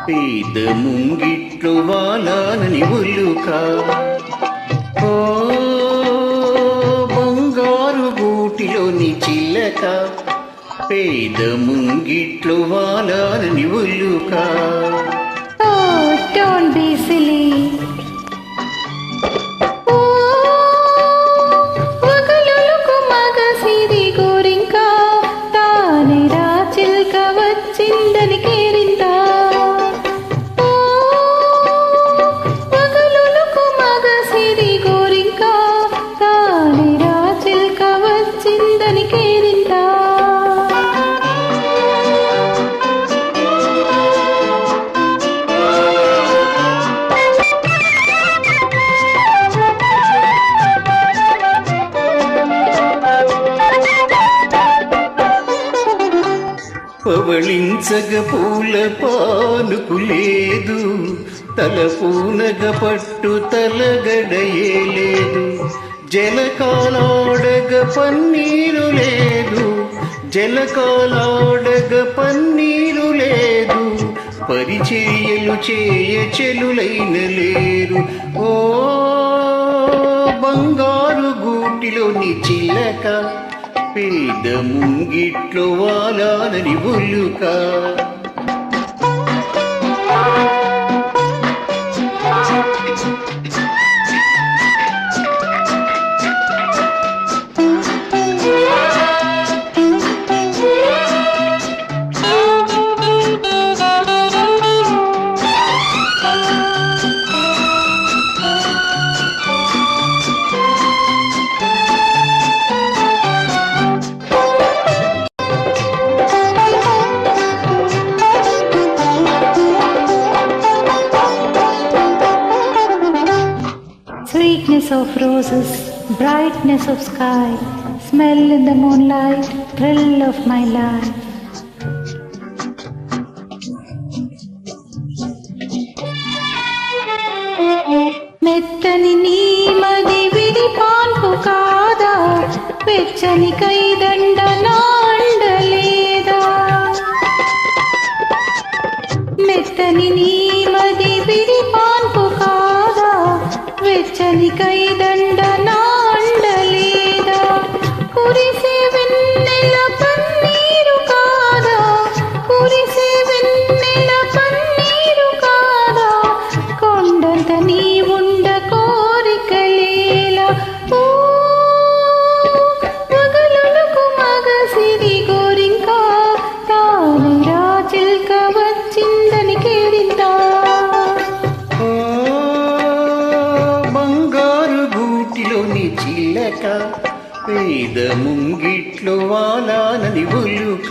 పేద ముంగిట్లు వాలానని ఉలుక. ఓ బంగారు గూటిలోని చిల్లక, పేద ముంగిట్లు వాలానని ఉలుక. Oh, don't be silly. వచ్చిందని కేరిందా మగలులకు మగ సిరి గోరింకా తానే రాచిల్క వచ్చిందని కేరిందా. పవళించగ పూల పానుకు లేదు, తలపూనగ పట్టు తలగడయే లేదు. జలకాలాడగ పన్నీరు లేదు, జలకాలాడగ పన్నీరు లేదు. పరిచర్యలు చేయ చెలులైన లేరు. ఓ బంగారు గూటిలోని చిల్లక, పేద ముంగిట్లో వాలానని ఉలుక. Sweetness of roses, brightness of sky, smell in the moonlight, thrill of my life. మెత్తని నీ మది విడి పాన్పు కాదా, వెచ్చని కైదండ నాండలేదా. మెత్తని నీ మది విడి పాన్పు కాదా, వెచ్చని కైదండ నాండలేదా. కురిసే వెన్నెల పన్నీరు కాదా, కురిసే వెన్నెల పన్నీరు కాదా. కొండంత నీ ఉండ కోరికలేలా. ఓ మగలులకు మగ సిరి గోరింకా తానే రాచిల్క వచ్చిందని కేరిందా. చిల్లక, పేద ముంగిట్లో వాలానని ఉలుక.